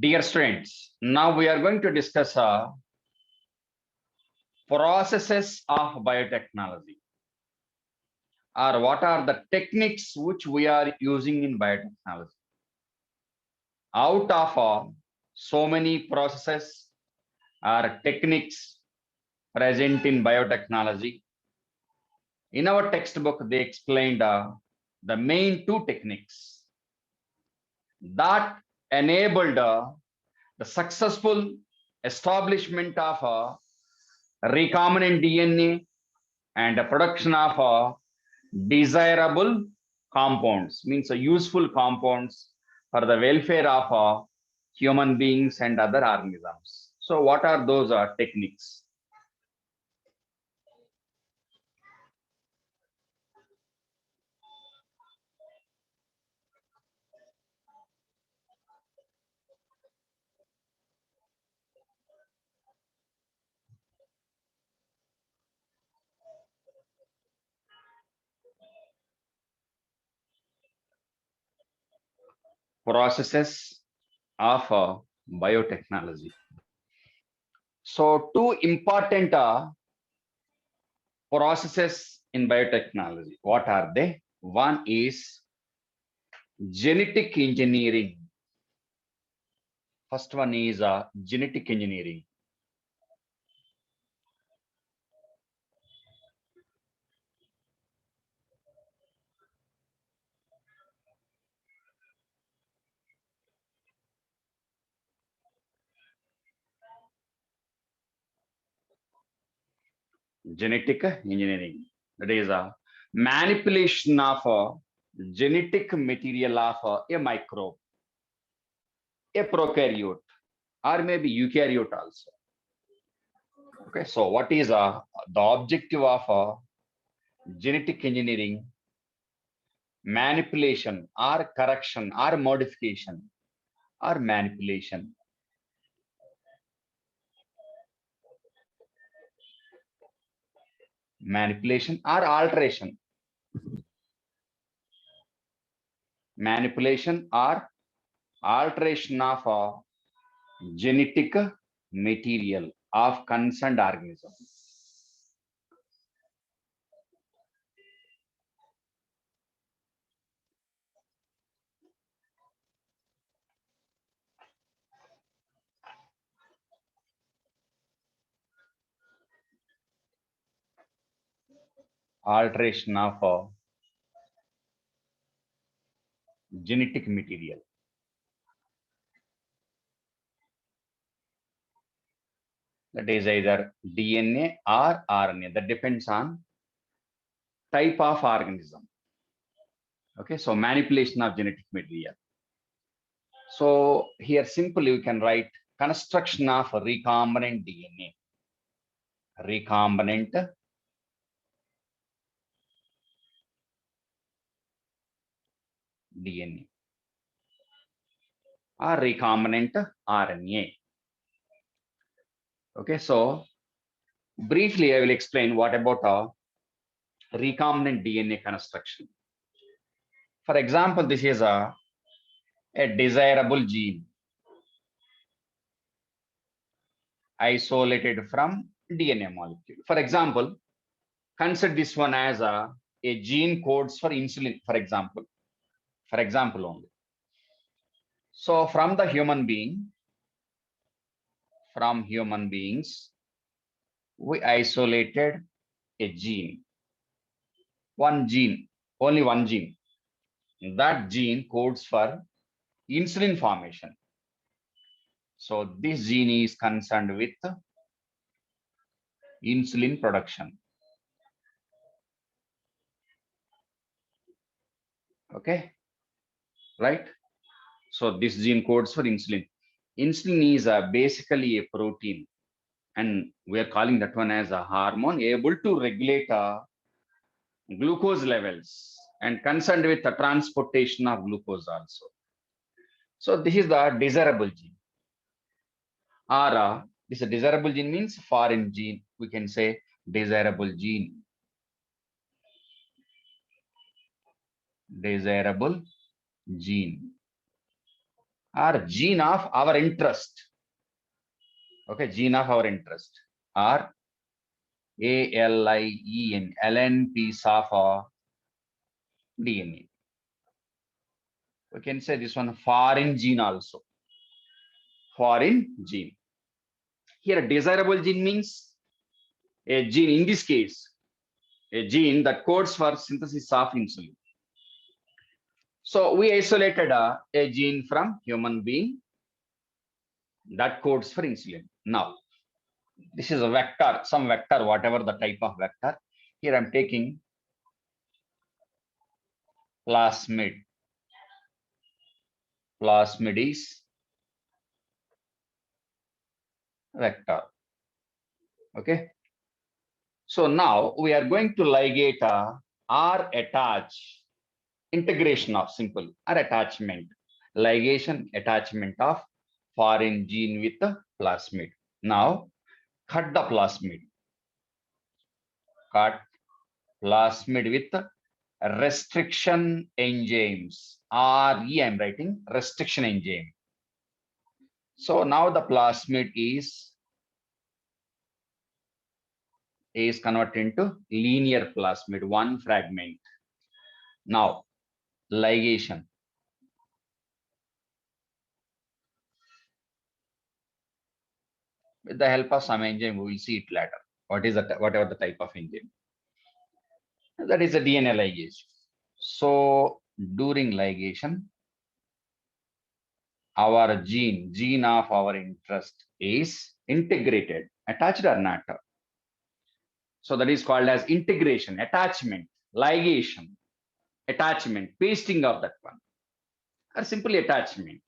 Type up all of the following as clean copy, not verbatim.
Dear students, now we are going to discuss processes of biotechnology, or what are the techniques which we are using in biotechnology. Out of so many processes or techniques present in biotechnology, in our textbook they explained the main two techniques that enabled the successful establishment of recombinant DNA and the production of desirable compounds, means useful compounds for the welfare of human beings and other organisms. So what are those techniques? Processes of biotechnology. So two important processes in biotechnology. What are they? One is genetic engineering. First one is genetic engineering. Genetic engineering. That is a manipulation of genetic material of a microbe, a prokaryote, or maybe eukaryote also. Okay, so what is the objective of genetic engineering? Manipulation or correction or modification or manipulation. Manipulation or alteration. Manipulation or alteration of genetic material of concerned organism. Alteration of genetic material. That is either DNA or RNA. That depends on type of organism. Okay, so manipulation of genetic material. So here simply we can write construction of recombinant DNA. Recombinant DNA or recombinant RNA. Okay, so briefly I will explain what about recombinant DNA construction. For example, this is a desirable gene isolated from DNA molecule. For example, consider this one as a gene codes for insulin, for example. For example only. So from human beings, we isolated a gene, only one gene. That gene codes for insulin formation. So this gene is concerned with insulin production. Okay, right? So this gene codes for insulin. Insulin is basically a protein, and we are calling that one as a hormone able to regulate glucose levels and concerned with the transportation of glucose also. So this is the desirable gene. Or this desirable gene means foreign gene. We can say desirable gene. Desirable gene. or gene of our interest. Okay, gene of our interest, or ALIEN, ln piece of DNA. We can say this one foreign gene also. Foreign gene. Here, desirable gene means a gene, in this case, a gene that codes for synthesis of insulin. So we isolated a gene from human being that codes for insulin. Now, this is a vector, some vector, whatever the type of vector. Here I'm taking plasmid. Plasmid is vector. Okay. So now we are going to ligate or attach, integration of simple, or attachment, ligation, attachment of foreign gene with the plasmid. Now cut the plasmid. Cut plasmid with restriction enzymes. RE, I'm writing restriction enzyme. So now the plasmid is converted into linear plasmid, one fragment. Now ligation. With the help of some enzyme, we will see it later. What is that? Whatever the type of enzyme. That is a DNA ligation. So during ligation, our gene of our interest is integrated, attached or not. So that is called as integration, attachment, ligation, attachment, pasting of that one, or simply attachment.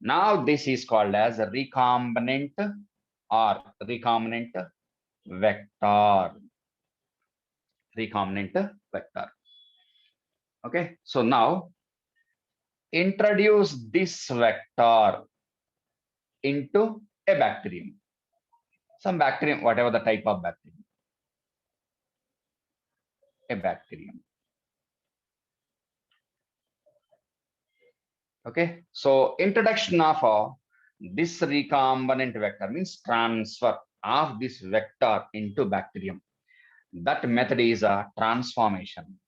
Now this is called as a recombinant or recombinant vector. Recombinant vector. Okay, so now introduce this vector into a bacterium. Some bacterium, whatever the type of bacterium. A bacterium. Okay, so introduction of this recombinant vector means transfer of this vector into bacterium. That method is a transformation.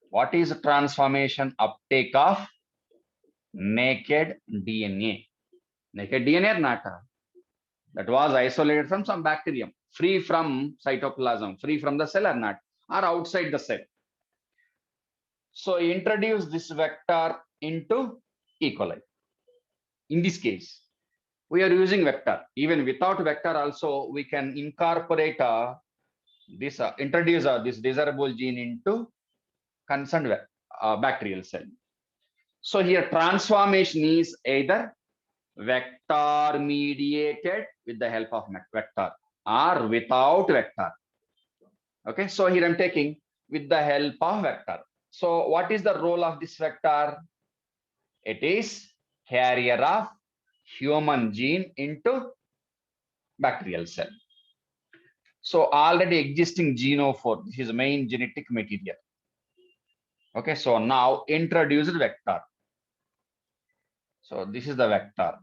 What is transformation? Uptake of naked DNA. Naked DNA or not? That was isolated from some bacterium, free from cytoplasm, free from the cell or not, or outside the cell. So introduce this vector into E. coli. In this case, we are using vector. Even without vector also, we can incorporate this, introduce this desirable gene into concerned bacterial cell. So here transformation is either vector mediated with the help of vector or without vector. Okay, so here I'm taking with the help of vector. So what is the role of this vector? It is carrier of human gene into bacterial cell. So already existing genophore, this is main genetic material. Okay, so now introduced vector. So this is the vector,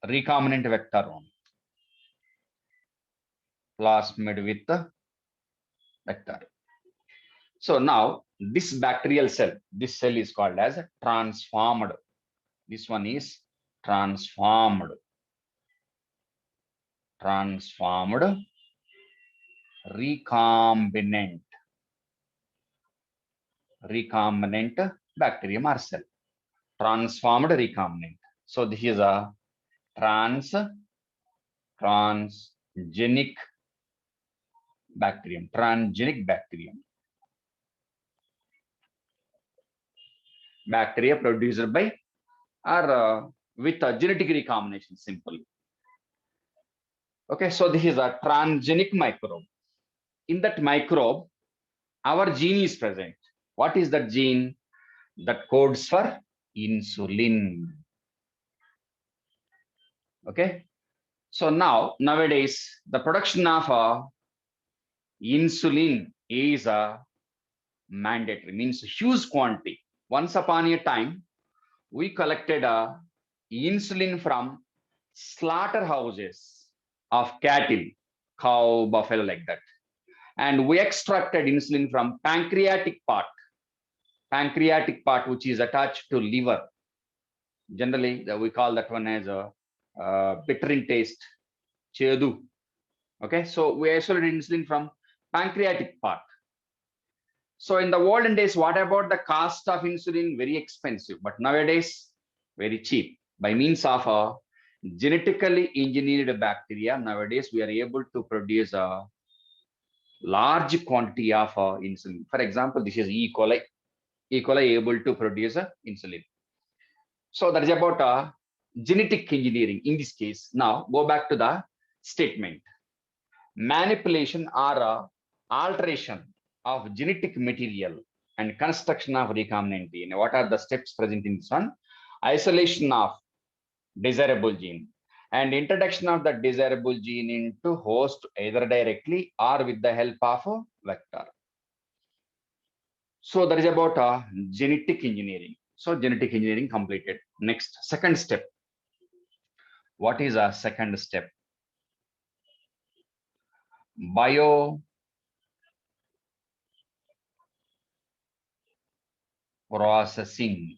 recombinant vector one. Plasmid with the vector. So now this bacterial cell, this cell is called as transformed. This one is transformed. Transformed recombinant. Recombinant bacterium or cell. Transformed recombinant. So this is a transgenic bacterium. Transgenic bacterium. Bacteria produced by or with a genetic recombination, simply. Okay, so this is a transgenic microbe. In that microbe, our gene is present. What is that gene? That codes for insulin. Okay, so nowadays the production of insulin is a mandatory, means huge quantity. Once upon a time, we collected insulin from slaughterhouses of cattle, cow, buffalo, like that. And we extracted insulin from pancreatic part, which is attached to liver. Generally, we call that one as a bitter in taste, chedu. Okay, so we isolated insulin from pancreatic part. So in the olden days, what about the cost of insulin? Very expensive, but nowadays very cheap. By means of a genetically engineered bacteria, nowadays we are able to produce a large quantity of insulin. For example, this is E. coli. E. coli able to produce insulin. So that is about genetic engineering in this case. Now go back to the statement. Manipulation or alteration of genetic material and construction of recombinant DNA. What are the steps present in this one? Isolation of desirable gene and introduction of the desirable gene into host either directly or with the help of a vector. So that is about genetic engineering. So genetic engineering completed. Next, second step. What is a second step? Bioprocessing.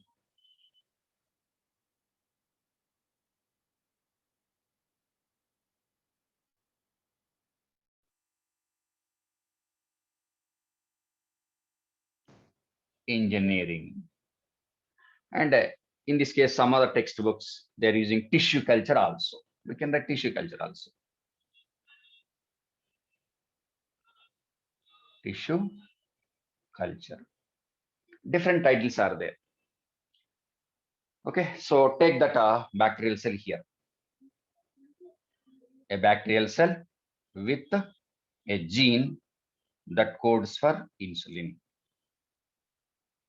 Engineering. And in this case, some other textbooks, they're using tissue culture also. We can write tissue culture also. Tissue culture. Different titles are there. Okay, so take that bacterial cell here. A bacterial cell with a gene that codes for insulin.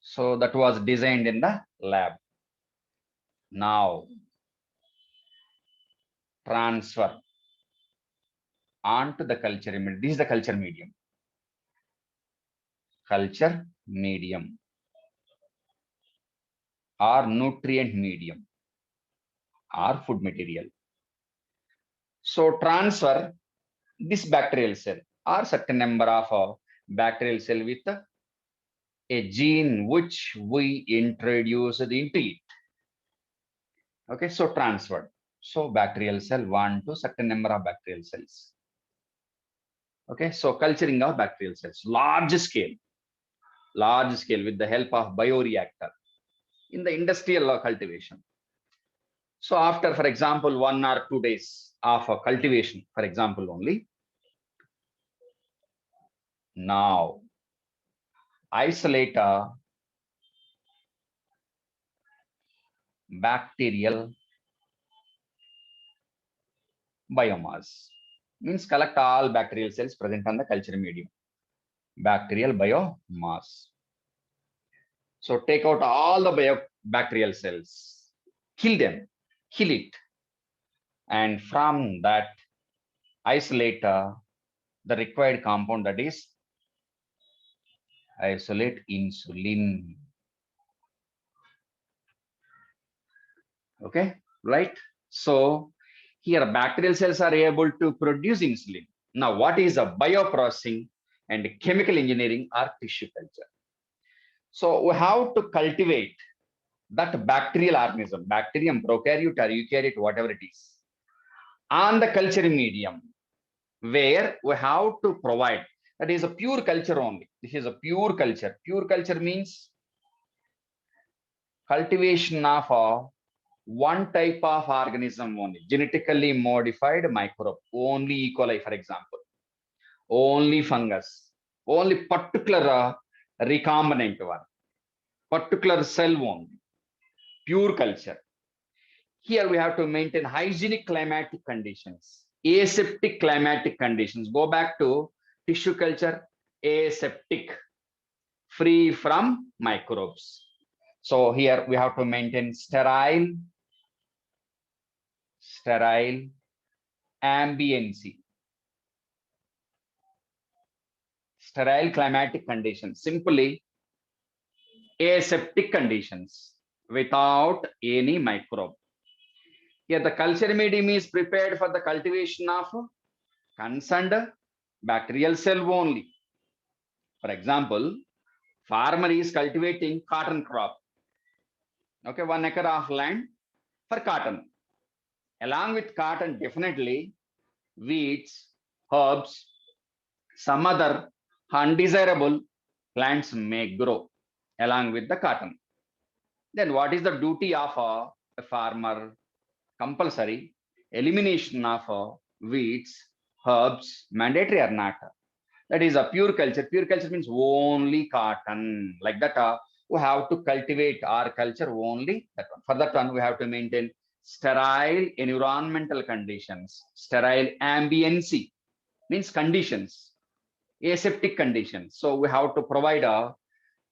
So that was designed in the lab. Now transfer onto the culture medium. This is the culture medium. Culture medium or nutrient medium or food material. So transfer this bacterial cell or certain number of bacterial cell with a gene which we introduced into it. Okay, so transferred. So bacterial cell 1 to certain number of bacterial cells. Okay, so culturing of bacterial cells, large scale with the help of bioreactor in the industrial cultivation. So after, for example, 1 or 2 days of cultivation, for example, only, now isolate a bacterial biomass. Means collect all bacterial cells present on the culture medium. Bacterial biomass. So take out all the bacterial cells, kill them, kill it. And from that, isolate the required compound, that is isolate insulin. Okay, right? So here bacterial cells are able to produce insulin. Now, what is a bioprocessing and chemical engineering or tissue culture? So we have to cultivate that bacterial organism, bacterium, prokaryote or eukaryote, whatever it is, on the culture medium, where we have to provide, that is a pure culture only. This is a pure culture. Pure culture means cultivation of one type of organism only, genetically modified microbe, only E. coli, for example, only fungus, only particular recombinant one, particular cell only, pure culture. Here we have to maintain hygienic climatic conditions, aseptic climatic conditions. Go back to tissue culture, aseptic, free from microbes. So here we have to maintain sterile ambiency, sterile climatic conditions. Simply aseptic conditions without any microbe. Here the culture medium is prepared for the cultivation of concerned bacterial cell only. For example, farmer is cultivating cotton crop. Okay, 1 acre of land for cotton. Along with cotton, definitely weeds, herbs, some other undesirable plants may grow along with the cotton. Then what is the duty of a farmer? Compulsory elimination of weeds, herbs, mandatory or not? That is a pure culture. Pure culture means only cotton. Like that, we have to cultivate our culture only that one. For that one, we have to maintain sterile environmental conditions. Sterile ambiency means conditions, aseptic conditions. So we have to provide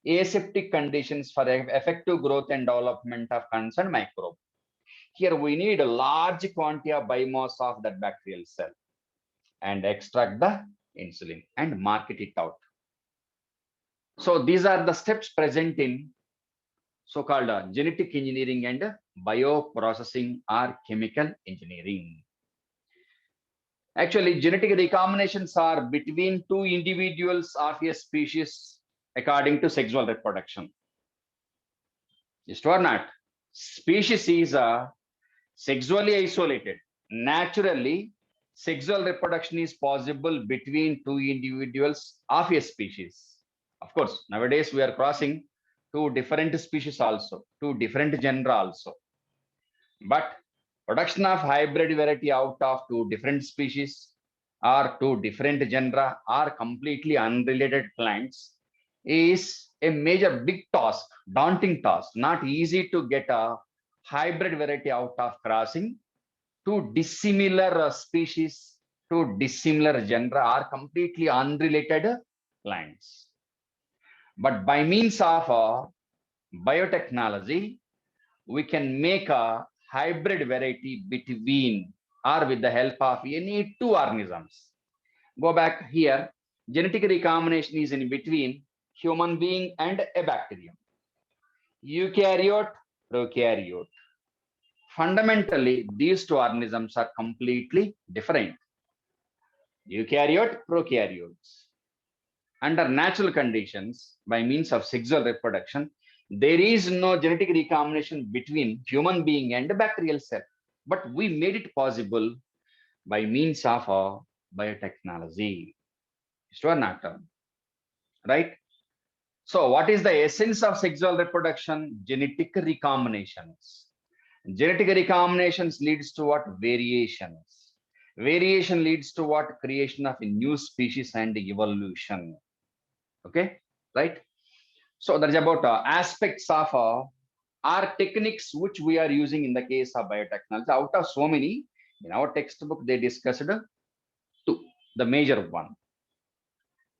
aseptic conditions for effective growth and development of concerned microbe. Here we need a large quantity of biomass of that bacterial cell and extract the insulin and market it out. So these are the steps present in so-called genetic engineering and bioprocessing or chemical engineering. Actually, genetic recombinations are between two individuals of a species according to sexual reproduction. Just or not, species is sexually isolated. Naturally, sexual reproduction is possible between two individuals of a species. Of course, nowadays we are crossing two different species also, two different genera also. But production of hybrid variety out of two different species or two different genera or completely unrelated plants is a major big task, daunting task, not easy to get a hybrid variety out of crossing two dissimilar species, two dissimilar genera are completely unrelated plants. But by means of biotechnology, we can make a hybrid variety between or with the help of any two organisms. Go back here, genetic recombination is in between human being and a bacterium. Eukaryote, prokaryote. Fundamentally, these two organisms are completely different. Eukaryote, prokaryotes. Under natural conditions, by means of sexual reproduction, there is no genetic recombination between human being and a bacterial cell. But we made it possible by means of biotechnology. Sure, not right? So, what is the essence of sexual reproduction? Genetic recombinations. Genetic recombinations leads to what? Variations. Variation leads to what? Creation of a new species and evolution. Okay, right? So that's about aspects of our techniques which we are using in the case of biotechnology. Out of so many, in our textbook, they discussed two, the major one.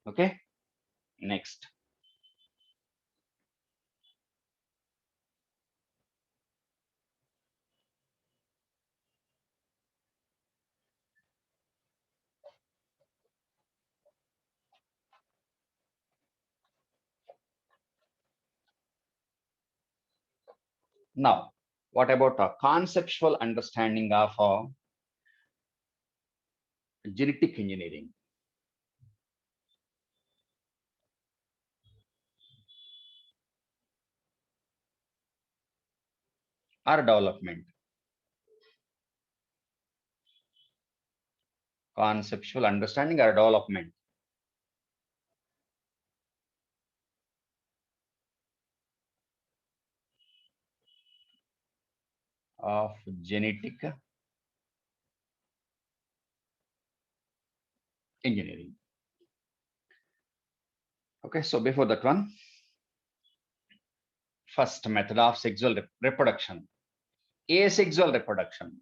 Okay, next. Now, what about a conceptual understanding of genetic engineering? Or development? Conceptual understanding or development? Of genetic engineering. Okay, so before that one, first method of sexual reproduction, asexual reproduction.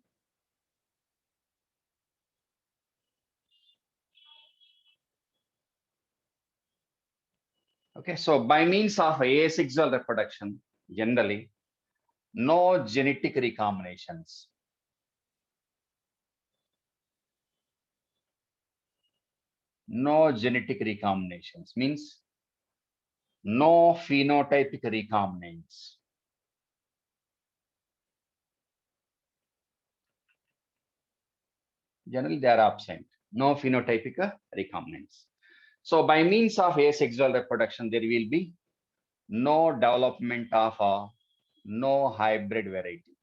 Okay, so by means of asexual reproduction, generally, no genetic recombinations. No genetic recombinations means No phenotypic recombinants. Generally, they are absent. No phenotypic recombinants. So by means of asexual reproduction, there will be no development of no hybrid variety.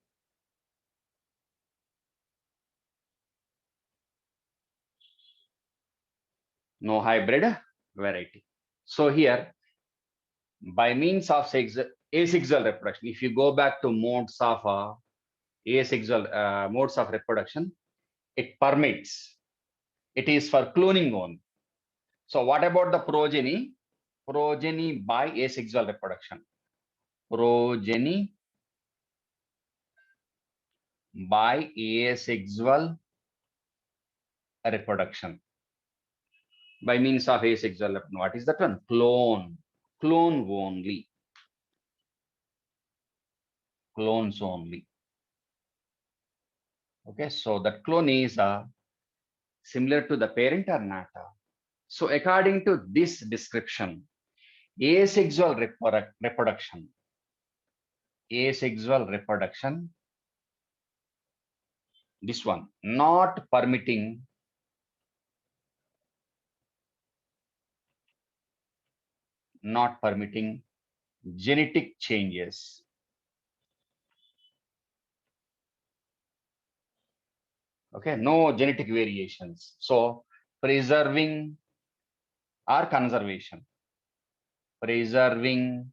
No hybrid variety. So here, by means of asexual reproduction, if you go back to modes of asexual modes of reproduction, it permits. It is for cloning only. So what about the progeny? Progeny by asexual reproduction. Progeny by asexual reproduction. By means of asexual reproduction. What is that one? Clone. Clone only. Clones only. Okay, so that clone is similar to the parent or not? So according to this description, asexual reproduction, asexual reproduction, this one, not permitting genetic changes. Okay, no genetic variations. So preserving or conservation, preserving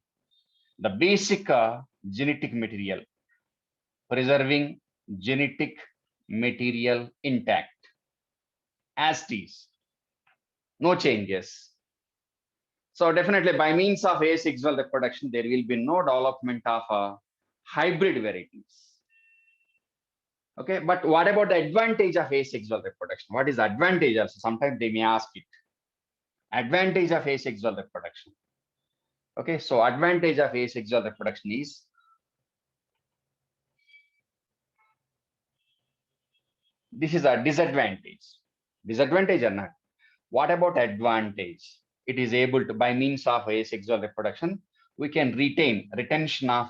the basic genetic material, preserving genetic material intact as it is, no changes. So definitely by means of asexual reproduction, there will be no development of hybrid varieties. Okay, but what about the advantage of asexual reproduction? What is the advantage also? Sometimes they may ask it. Advantage of asexual reproduction. Okay, so advantage of asexual reproduction is this is a disadvantage. Disadvantage or not? What about advantage? It is able to, by means of asexual reproduction, we can retention of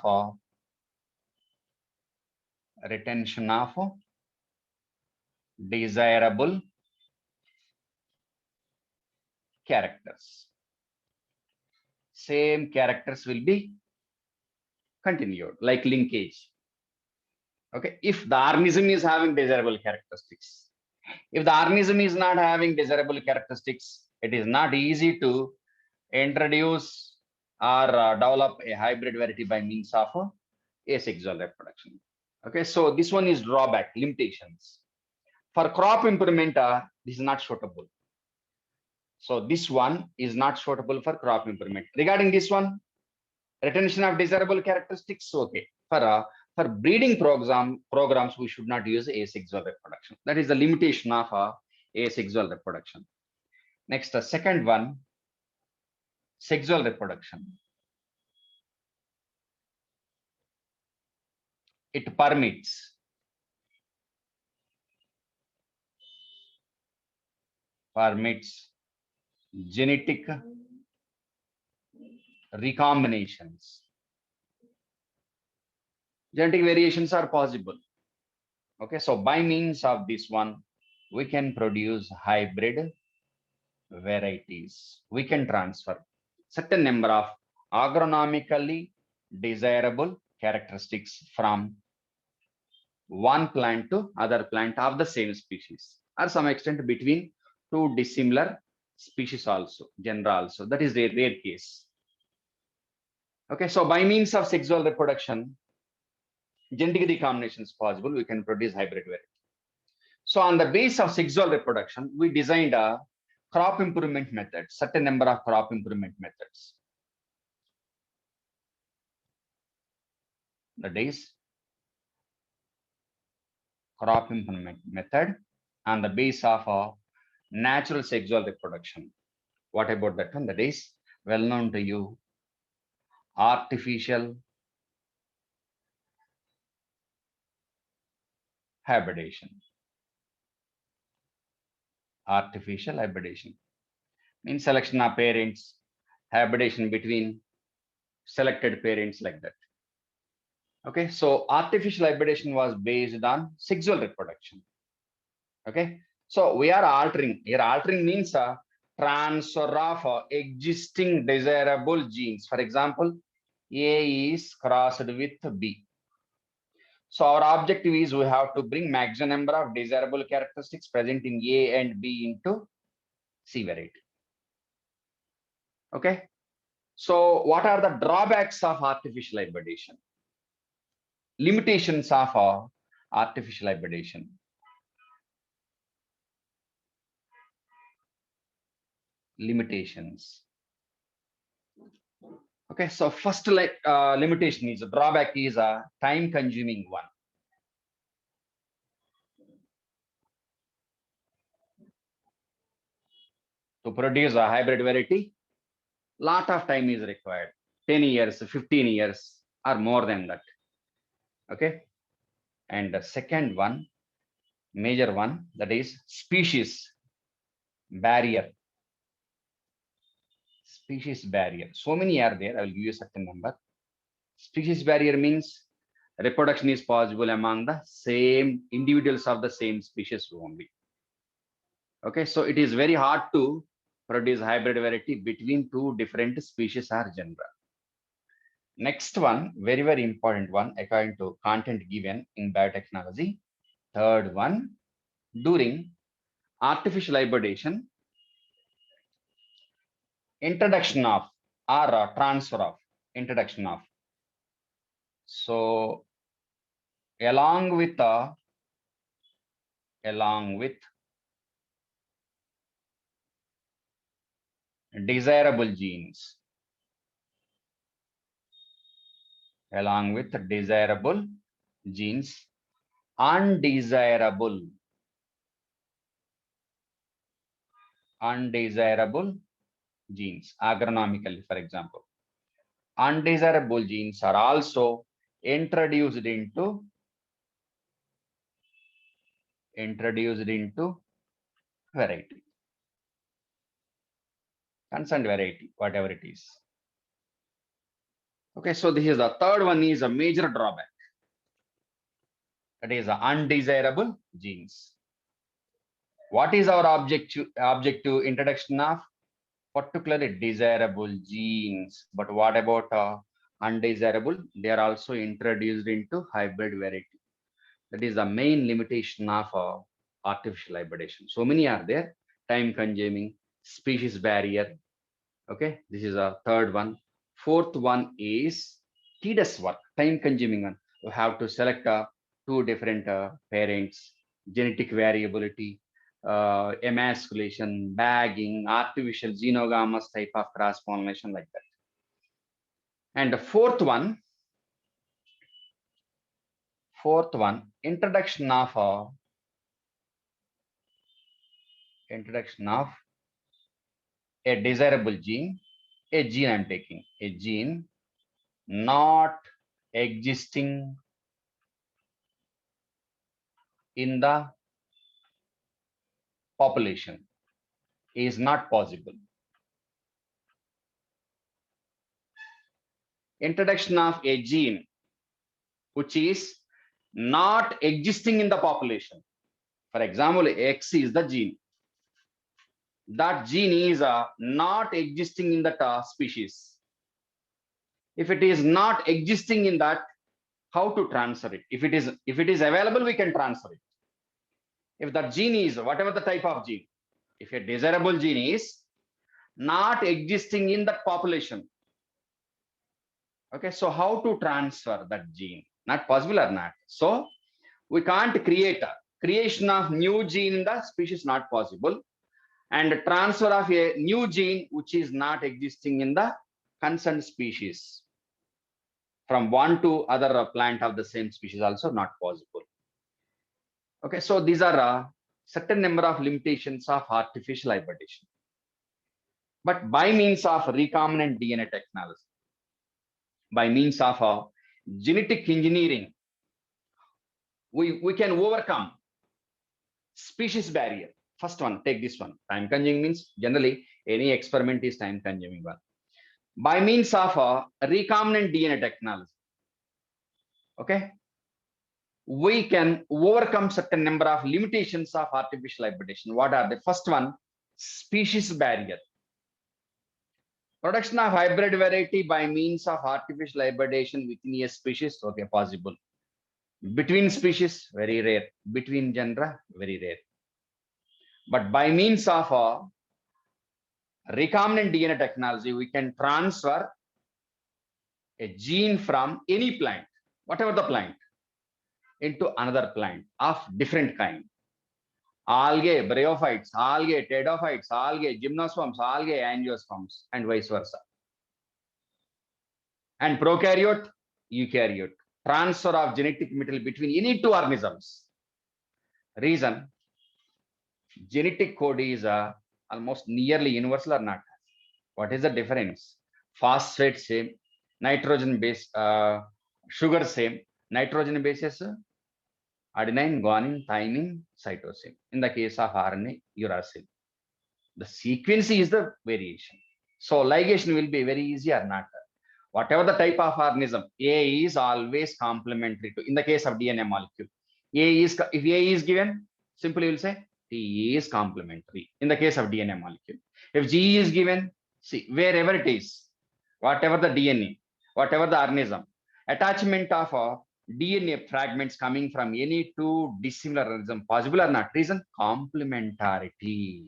desirable characters. Same characters will be continued, like linkage. Okay, if the organism is having desirable characteristics, if the organism is not having desirable characteristics, it is not easy to introduce or develop a hybrid variety by means of asexual reproduction. Okay, so this one is drawback, limitations. For crop improvement, this is not suitable. So this one is not suitable for crop improvement. Regarding this one, retention of desirable characteristics, okay. For breeding programs, we should not use asexual reproduction. That is the limitation of asexual reproduction. Next, the second one, sexual reproduction. It permits genetic recombinations. Genetic variations are possible. Okay, so by means of this one, we can produce hybrid varieties. We can transfer certain number of agronomically desirable characteristics from one plant to other plant of the same species, or some extent between two dissimilar species also, genera also. That is a rare case. Okay, so by means of sexual reproduction, genetic recombination is possible. We can produce hybrid variety. So on the base of sexual reproduction, we designed a crop improvement method, certain number of crop improvement methods. That is crop improvement method on the base of a natural sexual reproduction. What about that one? That is well known to you, artificial hybridization. Artificial hybridization means selection of parents, hybridization between selected parents like that. Okay, so artificial hybridization was based on sexual reproduction. Okay, so we are altering here. Altering means a transfer of existing desirable genes. For example, A is crossed with B. So our objective is we have to bring maximum number of desirable characteristics present in A and B into C variety. Okay. So what are the drawbacks of artificial hybridization? Limitations of artificial hybridization. Limitations. Okay, so first limitation is, drawback is a time consuming one. To produce a hybrid variety, lot of time is required, 10 years, 15 years, or more than that. Okay, and the second one, major one, that is species barrier. Species barrier. So many are there. I will give you a certain number. Species barrier means reproduction is possible among the same individuals of the same species only. Okay, so it is very hard to produce hybrid variety between two different species or genera. Next one, very, very important one, according to content given in biotechnology. Third one, during artificial hybridization, introduction of or transfer of, introduction of. So along with desirable genes, along with desirable genes, undesirable genes, agronomically, for example, undesirable genes are also introduced into variety, concerned variety, whatever it is. Okay, so this is the third one, is a major drawback. That is the undesirable genes. What is our objective introduction of particularly desirable genes? But what about undesirable? They are also introduced into hybrid variety. That is the main limitation of artificial hybridization. So many are there. Time consuming, species barrier. Okay, this is a third one. Fourth one is tedious work, time consuming one. You have to select two different parents, genetic variability, emasculation, bagging, artificial xenogamous type of cross pollination, like that. And the fourth one, introduction of a desirable gene. A gene I'm taking, a gene not existing in the population is not possible. Introduction of a gene which is not existing in the population. For example, X is the gene. That gene is not existing in that species. If it is not existing in that, how to transfer it? If it is available, we can transfer it. If that gene is whatever the type of gene, if a desirable gene is not existing in that population, okay, so how to transfer that gene? Not possible or not? So we can't create a creation of new gene in the species, not possible, and transfer of a new gene which is not existing in the concerned species from one to other plant of the same species also not possible. Okay, so these are a certain number of limitations of artificial hybridization. But by means of recombinant DNA technology, by means of genetic engineering, we can overcome species barrier. First one, take this one. Time consuming means generally any experiment is time consuming one. by means of a recombinant DNA technology. Okay, we can overcome certain number of limitations of artificial hybridization. What are the first one? Species barrier. Production of hybrid variety by means of artificial hybridization within a species, okay, possible. Between species, very rare. Between genera, very rare. But by means of a recombinant DNA technology, we can transfer a gene from any plant, whatever the plant, into another plant of different kind. Algae, bryophytes, algae, pteridophytes, algae, gymnosperms, algae, angiosperms, and vice versa. And prokaryote, eukaryote. Transfer of genetic material between any two organisms. Reason, genetic code is almost nearly universal or not? What is the difference? Phosphate same, nitrogen base, sugar same, nitrogen bases, adenine, guanine, thymine, cytosine. In the case of RNA, uracil. The sequence is the variation. So ligation will be very easy or not. Whatever the type of organism, A is always complementary to, in the case of DNA molecule. If A is given, simply we'll say T is complementary in the case of DNA molecule. If G is given, see, wherever it is, whatever the DNA, whatever the organism, attachment of DNA fragments coming from any two dissimilar organism possible or not? Reason, complementarity.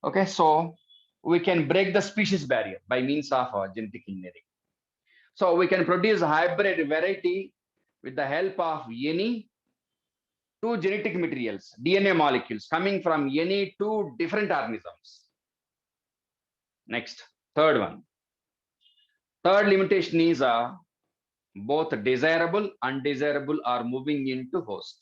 Okay, so we can break the species barrier by means of genetic engineering. So we can produce hybrid variety with the help of any two genetic materials, DNA molecules coming from any two different organisms. Next, third one. Third limitation is both desirable, undesirable are moving into host,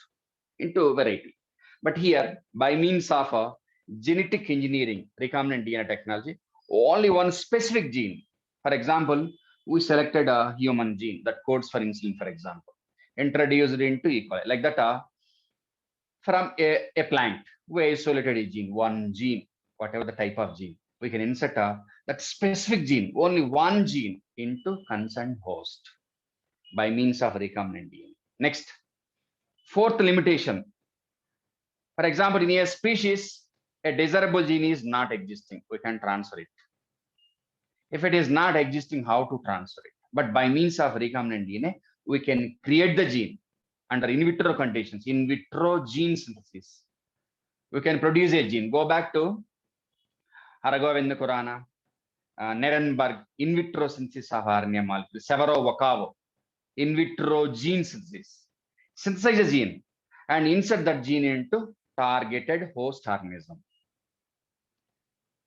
into variety. But here, by means of genetic engineering, recombinant DNA technology, only one specific gene. For example, we selected a human gene that codes for insulin, for example, introduced into E. coli. Like that, from a plant, we isolated a gene, one gene, whatever the type of gene. We can insert that specific gene, only one gene, into concerned host by means of recombinant DNA. Next, fourth limitation. For example, in a species, a desirable gene is not existing. We can transfer it. If it is not existing, how to transfer it? But by means of recombinant DNA, we can create the gene under in vitro conditions, in vitro gene synthesis. We can produce a gene. Go back to Haragovinda Khurana, Nirenberg, in vitro synthesis of RNA molecule, Severo Wakavo, in vitro gene synthesis. Synthesize a gene and insert that gene into targeted host organism.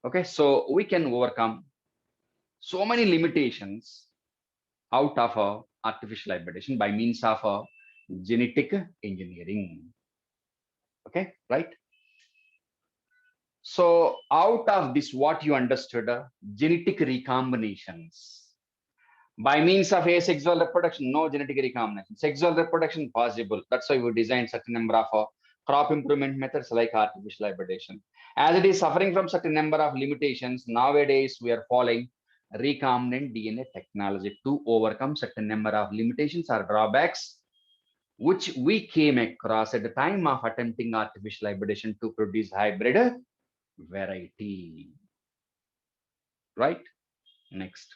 Okay, so we can overcome so many limitations out of artificial hybridization by means of genetic engineering. Okay, right? So out of this, what you understood, genetic recombinations. By means of asexual reproduction, no genetic recombination. Sexual reproduction possible. That's why we designed certain number of crop improvement methods like artificial hybridization. As it is suffering from certain number of limitations, nowadays we are following recombinant DNA technology to overcome certain number of limitations or drawbacks which we came across at the time of attempting artificial hybridization to produce hybrid variety. Right? Next.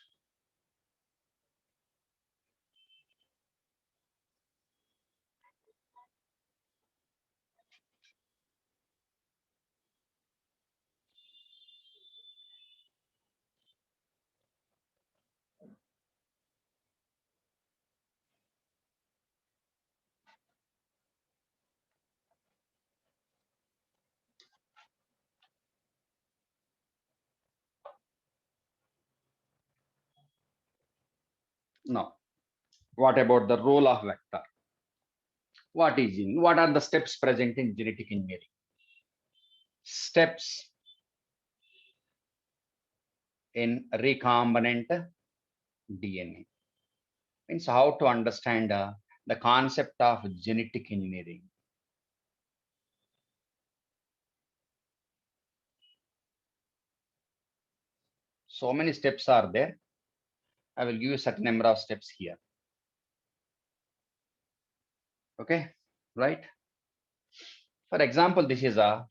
Now, what about the role of vector? What is in? What are the steps present in genetic engineering? Steps in recombinant DNA means how to understand the concept of genetic engineering. So many steps are there. I will give you a certain number of steps here. Okay, right? For example, this is a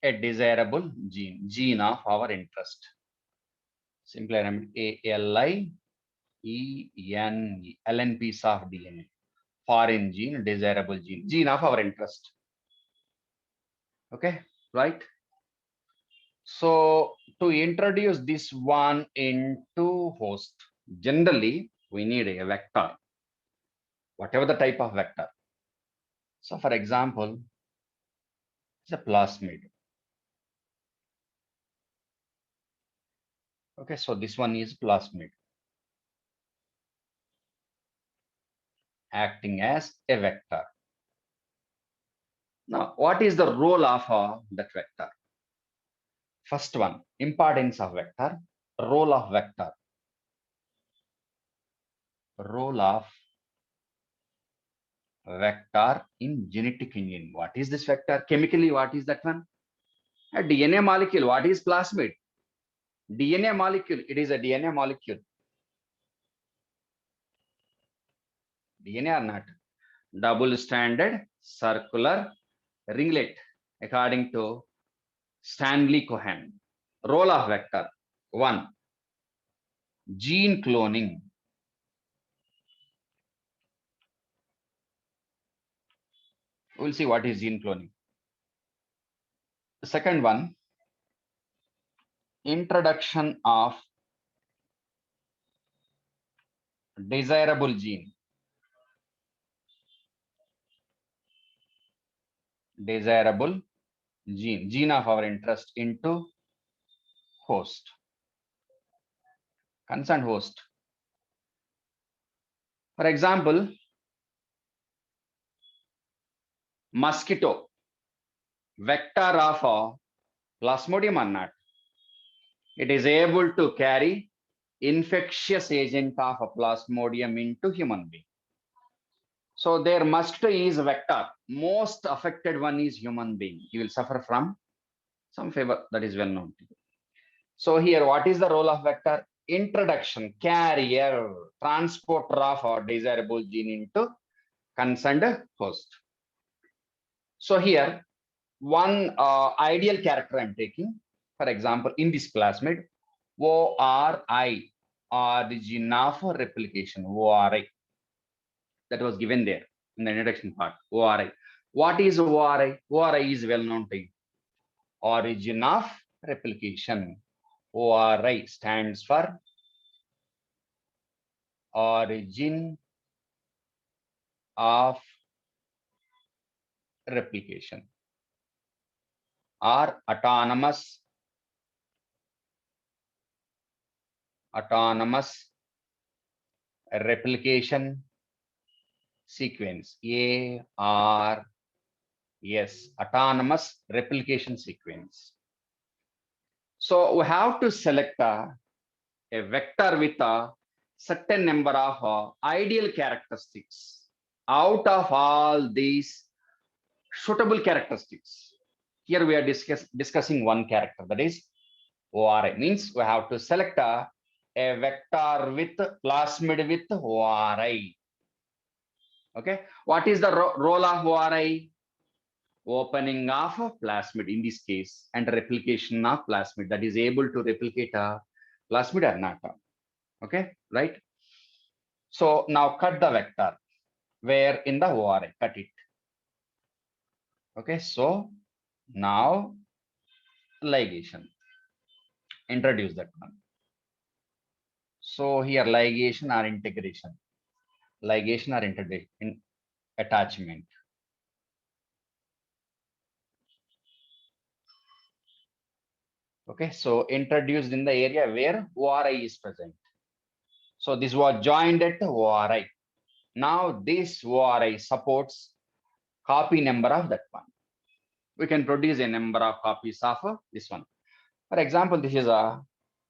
desirable gene of our interest. Simply ALIENE, ln piece of DNA. Foreign gene, desirable gene of our interest. Okay, right? So to introduce this one into host, generally we need a vector, whatever the type of vector. So for example, it's a plasmid. Okay, so this one is plasmid acting as a vector. Now, what is the role of that vector? First one, importance of vector, role of vector. Role of vector in genetic engineering. What is this vector? Chemically, what is that one? A DNA molecule. What is plasmid? DNA molecule. It is a DNA molecule. DNA or not? Double-stranded circular ringlet, according to Stanley Cohen. Role of vector. 1. Gene cloning. We'll see what is gene cloning. The second one, introduction of desirable gene. Desirable gene of our interest into host, concerned host. For example, mosquito, vector of a Plasmodium or not. It is able to carry infectious agent of a Plasmodium into human being. So their mosquito is a vector. Most affected one is human being. He will suffer from some fever that is well known to you. So here, what is the role of vector? Introduction, carrier, transporter of a desirable gene into concerned host. So here, one ideal character I'm taking, for example, in this plasmid, ORI, origin of replication, ORI. That was given there in the introduction part, ORI. What is ORI? ORI is well known to you. Origin of replication. ORI stands for origin of replication or autonomous replication sequence. ARS, autonomous replication sequence. So we have to select a vector with a certain number of ideal characteristics out of all these suitable characteristics. Here we are discussing one character, that is ORI. Means we have to select a vector with plasmid with ORI. Okay, what is the role of ORI? Opening of a plasmid in this case and replication of plasmid, that is able to replicate a plasmid or not. Okay, right? So now cut the vector where in the ORI, cut it. Okay, so now ligation, introduce that one. So here ligation or integration, in attachment. Okay, so introduced in the area where ORI is present. So this was joined at ORI. Now this ORI supports copy number of that one. We can produce a number of copies of this one. For example, this is a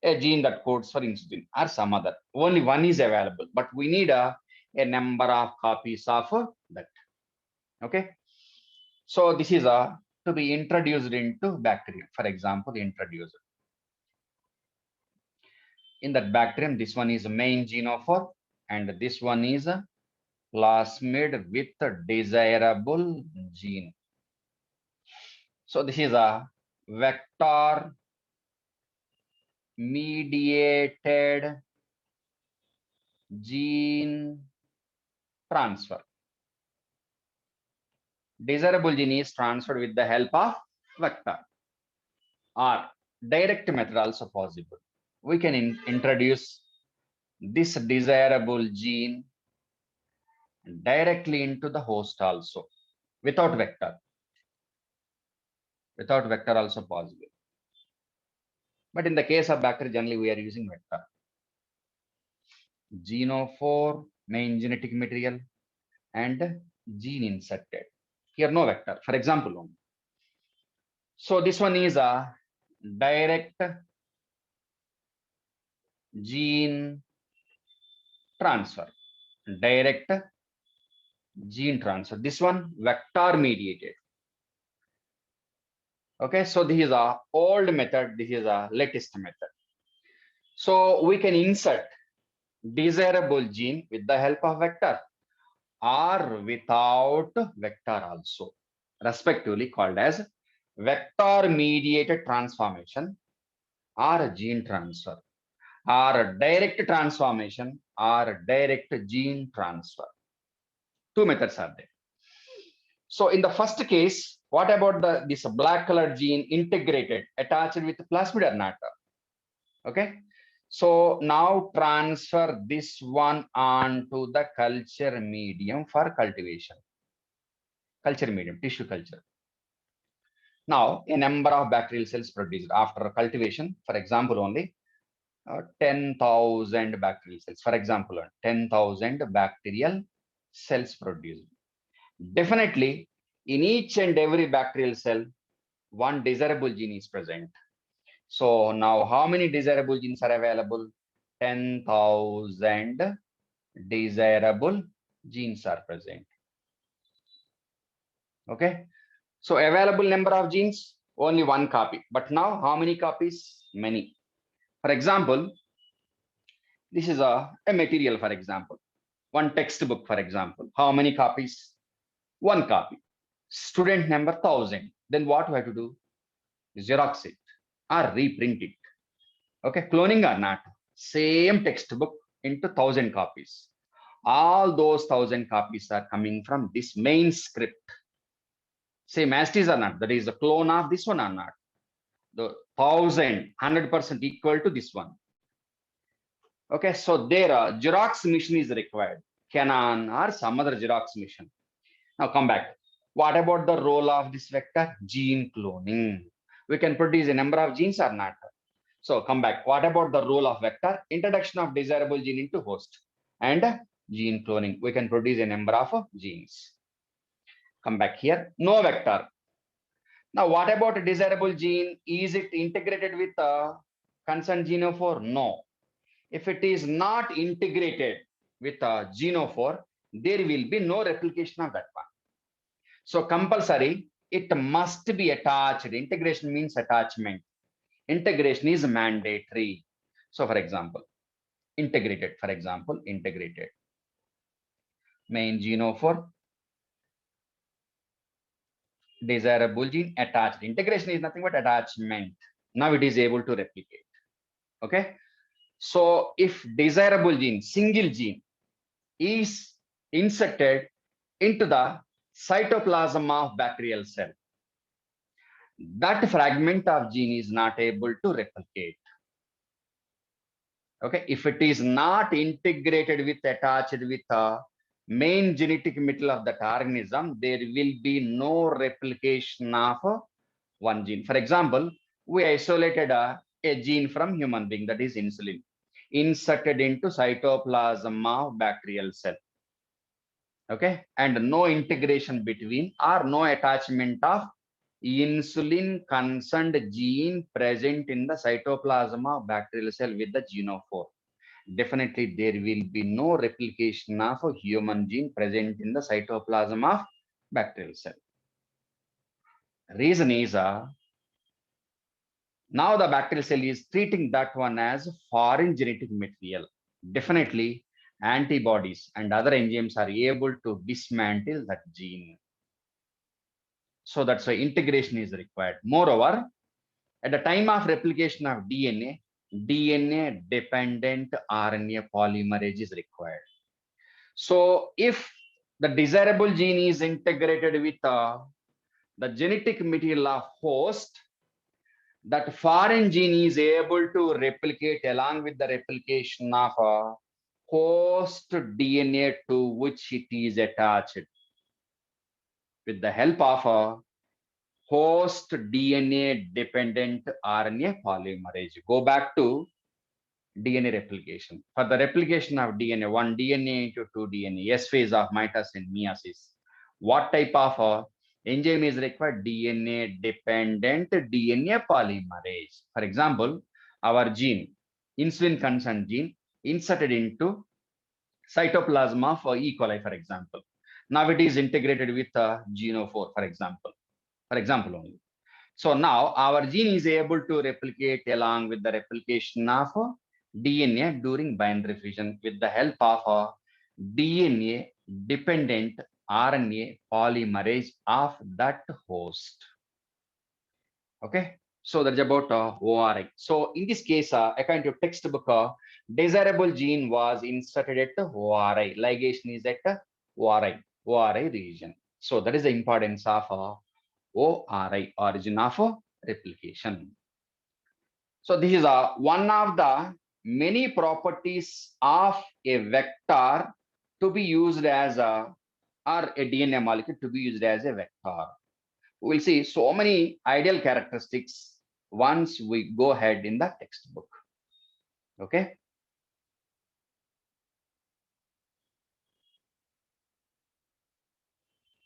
gene that codes for insulin or some other. Only one is available, but we need a number of copies of that. Okay. So this is to be introduced into bacteria. For example, introduced. In that bacterium, this one is main genophore, and this one is a plasmid with a desirable gene. So this is a vector mediated gene transfer. Desirable gene is transferred with the help of vector, or direct method also possible. We can introduce this desirable gene directly into the host also, without vector. Without vector also possible. But in the case of bacteria, generally we are using vector. Genophore, main genetic material, and gene inserted. Here no vector, for example only. So this one is a direct gene transfer. Direct gene transfer. This one vector mediated. Okay, so this is a old method. This is a latest method. So we can insert desirable gene with the help of vector or without vector also, respectively called as vector mediated transformation or gene transfer, or direct transformation or direct gene transfer. Two methods are there. So in the first case, what about this black colored gene integrated, attached with plasmid or not? Okay. So now transfer this one onto the culture medium for cultivation. Culture medium, tissue culture. Now a number of bacterial cells produced after cultivation, for example, only 10,000 bacterial cells. For example, 10,000 bacterial cells produced. Definitely, in each and every bacterial cell, one desirable gene is present. So now how many desirable genes are available? 10,000 desirable genes are present. Okay. So available number of genes, only one copy. But now how many copies? Many. For example, this is a material, for example. One textbook, for example. How many copies? One copy. Student number 1,000. Then what we have to do? Xerox it or reprint it. Okay, cloning or not, same textbook into 1,000 copies. All those 1,000 copies are coming from this main script. Same as it is or not, that is the clone of this one or not. The 1,000, 100% equal to this one. Okay, so there a Xerox machine is required, Canon or some other Xerox machine. Now come back. What about the role of this vector? Gene cloning. We can produce a number of genes or not. So come back. What about the role of vector? Introduction of desirable gene into host and gene cloning. We can produce a number of genes. Come back here. No vector. Now what about a desirable gene? Is it integrated with a concerned genophore? No. If it is not integrated with a genophore, there will be no replication of that one. So compulsory, it must be attached. Integration means attachment. Integration is mandatory. So for example, integrated, for example, integrated. Main genophore, desirable gene attached. Integration is nothing but attachment. Now it is able to replicate. Okay. So if desirable gene, single gene is inserted into the cytoplasm of bacterial cell, that fragment of gene is not able to replicate. Okay, if it is not integrated with, attached with a main genetic material of that organism, there will be no replication of one gene. For example, we isolated a gene from human being, that is insulin, inserted into cytoplasm of bacterial cell. Okay, and no integration between or no attachment of insulin concerned gene present in the cytoplasm of bacterial cell with the genophore. Definitely there will be no replication of a human gene present in the cytoplasm of bacterial cell. Reason is Now the bacterial cell is treating that one as foreign genetic material. Definitely, antibodies and other enzymes are able to dismantle that gene. So that's why integration is required. Moreover, at the time of replication of DNA, DNA dependent RNA polymerase is required. So if the desirable gene is integrated with the genetic material of host, that foreign gene is able to replicate along with the replication of host DNA to which it is attached with the help of a host DNA dependent RNA polymerase. Go back to DNA replication. For the replication of DNA, one DNA into two DNA, S phase of mitosis and meiosis. What type of enzyme is required? DNA dependent DNA polymerase. For example, our gene, insulin consent gene, inserted into cytoplasm of E. coli, for example. Now it is integrated with genophore, for example. For example only. So now our gene is able to replicate along with the replication of DNA during binary fission with the help of a DNA dependent RNA polymerase of that host. Okay. So that's about ORI. So in this case, according to textbook, desirable gene was inserted at the ORI. Ligation is at the ORI region. So that is the importance of ORI, origin of replication. So this is one of the many properties of a vector to be used as a, or a DNA molecule to be used as a vector. We'll see so many ideal characteristics once we go ahead in the textbook. Okay.